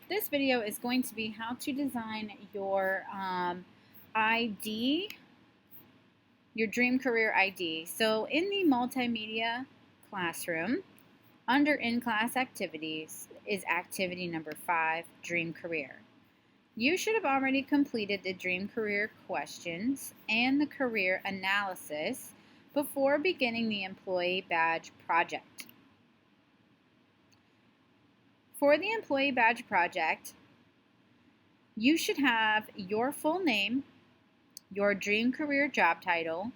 this video is going to be how to design your ID, your dream career ID. So in the multimedia classroom, under in-class activities is activity number 5, dream career. You should have already completed the dream career questions and the career analysis before beginning the employee badge project. For the employee badge project, you should have your full name, your dream career job title,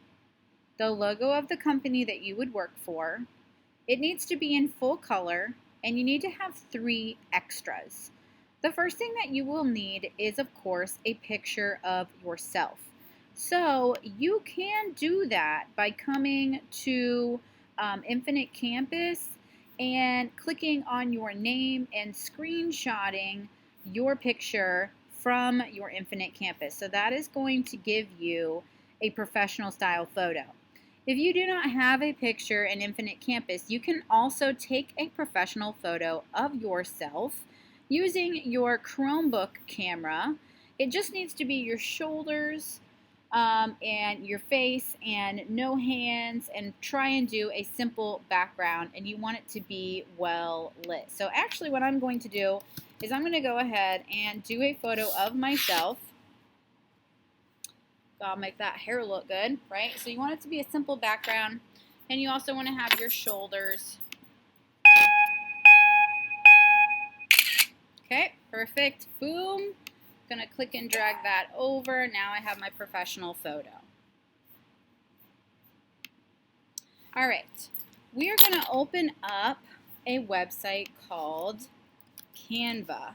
the logo of the company that you would work for. It needs to be in full color, and you need to have 3 extras. The first thing that you will need is, of course, a picture of yourself. So you can do that by coming to Infinite Campus and clicking on your name and screenshotting your picture from your Infinite Campus. So that is going to give you a professional style photo. If you do not have a picture in Infinite Campus, you can also take a professional photo of yourself using your Chromebook camera. It just needs to be your shoulders and your face and no hands, and try and do a simple background, and you want it to be well lit. So actually what I'm going to do is I'm going to go ahead and do a photo of myself. I'll make that hair look good, right? So you want it to be a simple background, and you also want to have your shoulders. Okay, perfect. Boom. Gonna click and drag that over. Now I have my professional photo. All right, we are gonna open up a website called canva.com.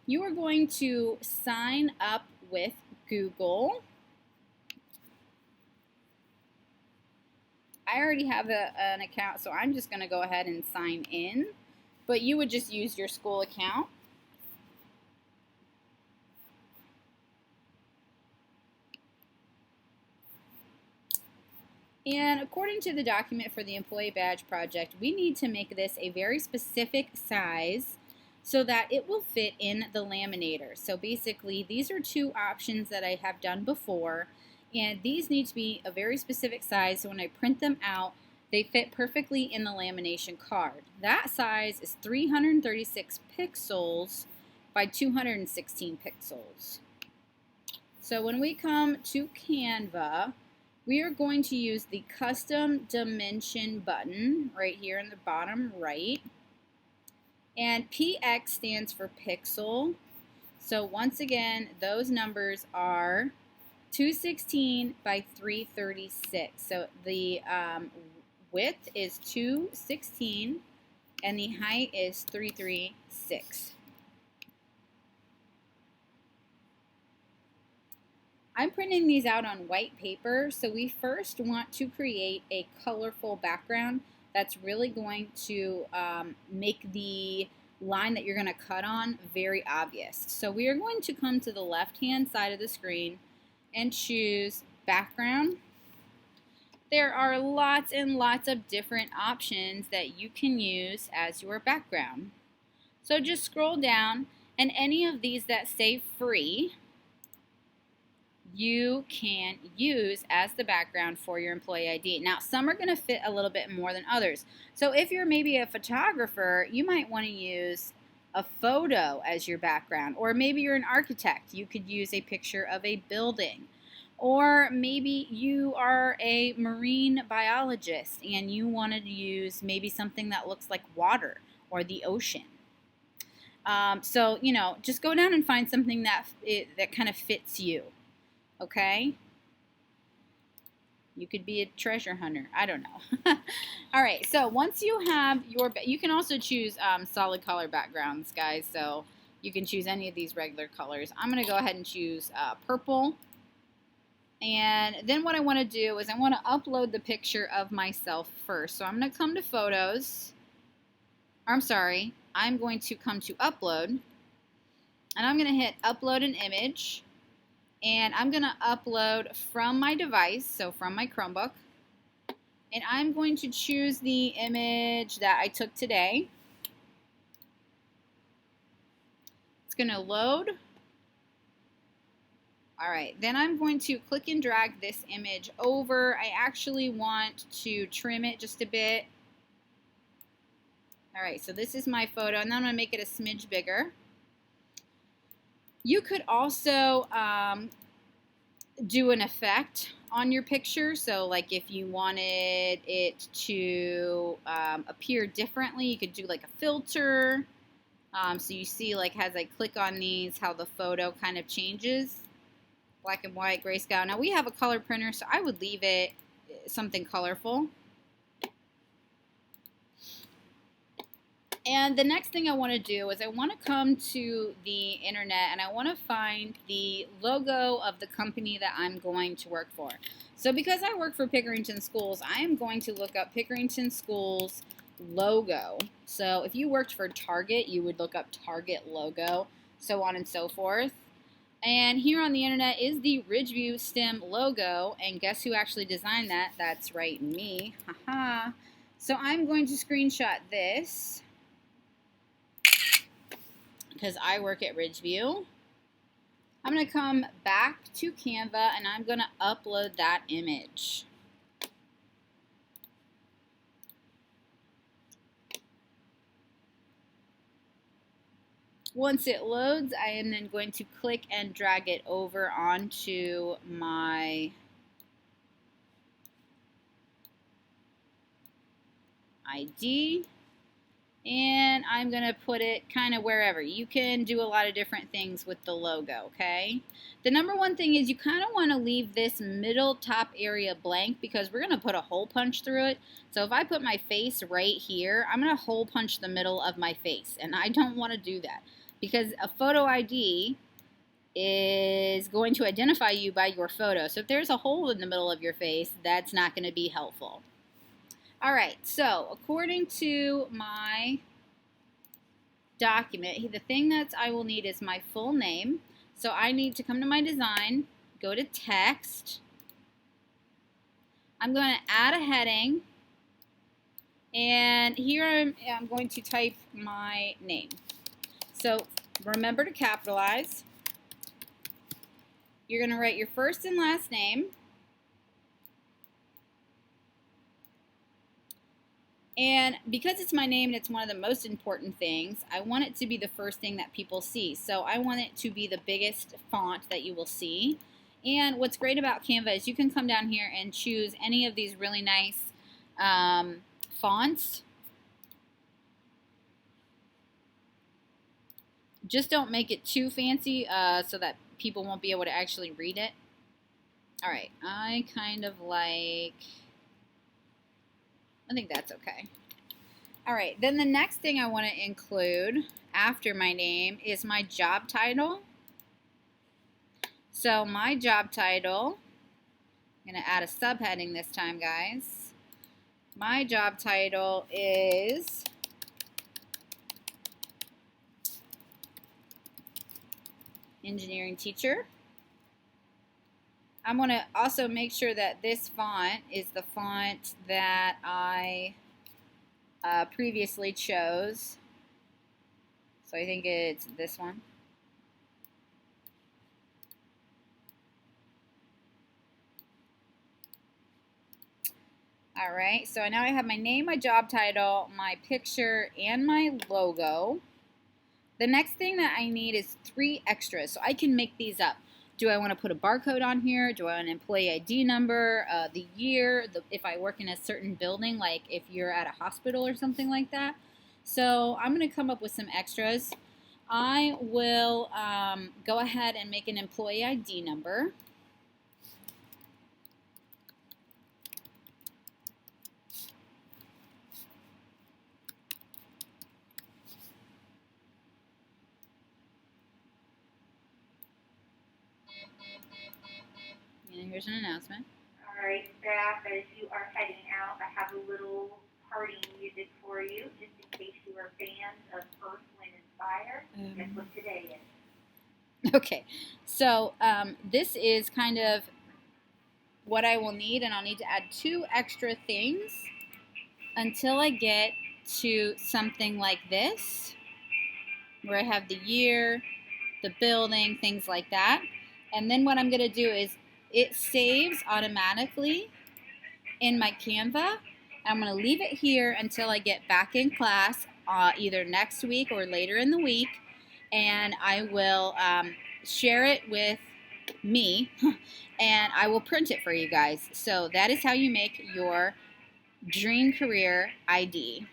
You are going to sign up with Google. I already have an account, so I'm just going to go ahead and sign in. But you would just use your school account. And according to the document for the employee badge project, we need to make this a very specific size so that it will fit in the laminator. So basically, these are 2 options that I have done before, and these need to be a very specific size, so when I print them out, they fit perfectly in the lamination card. That size is 336 pixels by 216 pixels. So when we come to Canva, we are going to use the custom dimension button right here in the bottom right. And PX stands for pixel. So once again, those numbers are 216 by 336. So the width is 216 and the height is 336. I'm printing these out on white paper, so we first want to create a colorful background that's really going to make the line that you're going to cut on very obvious. So we are going to come to the left-hand side of the screen and choose background. There are lots and lots of different options that you can use as your background. So just scroll down, and any of these that say free, you can use as the background for your employee ID. Now, some are going to fit a little bit more than others. So if you're maybe a photographer, you might want to use a photo as your background. Or maybe you're an architect. You could use a picture of a building. Or maybe you are a marine biologist and you wanted to use maybe something that looks like water or the ocean. So, you know, just go down and find something that kind of fits you. Okay? You could be a treasure hunter. I don't know. All right, so once you have your, you can also choose solid color backgrounds, guys. So you can choose any of these regular colors. I'm going to go ahead and choose purple. And then what I want to do is I want to upload the picture of myself first. So I'm going to come to Photos. I'm sorry. I'm going to come to Upload. And I'm going to hit Upload an Image. And I'm going to upload from my device, so from my Chromebook. And I'm going to choose the image that I took today. It's going to load. All right, then I'm going to click and drag this image over. I actually want to trim it just a bit. All right, so this is my photo, and then I'm going to make it a smidge bigger. You could also do an effect on your picture. So like if you wanted it to appear differently, you could do like a filter. So you see like as I click on these, how the photo kind of changes. Black and white, grayscale. Now we have a color printer, so I would leave it something colorful. And the next thing I want to do is I want to come to the internet and I want to find the logo of the company that I'm going to work for. So because I work for Pickerington Schools, I am going to look up Pickerington Schools logo. So if you worked for Target, you would look up Target logo, so on and so forth. And here on the internet is the Ridgeview STEM logo, and guess who actually designed that? That's right, me. Haha. So I'm going to screenshot this because I work at Ridgeview. I'm going to come back to Canva and I'm going to upload that image. Once it loads, I am then going to click and drag it over onto my ID. And I'm going to put it kind of wherever. You can do a lot of different things with the logo, okay? The number one thing is you kind of want to leave this middle top area blank because we're going to put a hole punch through it. So if I put my face right here, I'm going to hole punch the middle of my face. And I don't want to do that because a photo ID is going to identify you by your photo. So if there's a hole in the middle of your face, that's not going to be helpful. All right, so according to my document, the thing that I will need is my full name. So I need to come to my design, go to text. I'm going to add a heading, and here I'm going to type my name. So remember to capitalize. You're going to write your first and last name. And because it's my name and it's one of the most important things, I want it to be the first thing that people see. So I want it to be the biggest font that you will see. And what's great about Canva is you can come down here and choose any of these really nice fonts. Just don't make it too fancy so that people won't be able to actually read it. All right, I kind of like... I think that's okay. All right, then the next thing I want to include after my name is my job title. So my job title, I'm going to add a subheading this time, guys. My job title is engineering teacher. I'm going to also make sure that this font is the font that I previously chose. So I think it's this one. All right, so now I have my name, my job title, my picture, and my logo. The next thing that I need is 3 extras, so I can make these up. Do I want to put a barcode on here? Do I want an employee ID number, the year, if I work in a certain building, like if you're at a hospital or something like that? So I'm going to come up with some extras. I will go ahead and make an employee ID number. And here's an announcement. All right, staff, as you are heading out, I have a little party music for you, just in case you are fans of Earth, Wind, and Fire. Guess what today is? Okay, so this is kind of what I will need, and I'll need to add 2 extra things until I get to something like this, where I have the year, the building, things like that. And then what I'm going to do is it saves automatically in my Canva. I'm going to leave it here until I get back in class, either next week or later in the week, and I will share it with me, and I will print it for you guys. So that is how you make your Dream Career ID.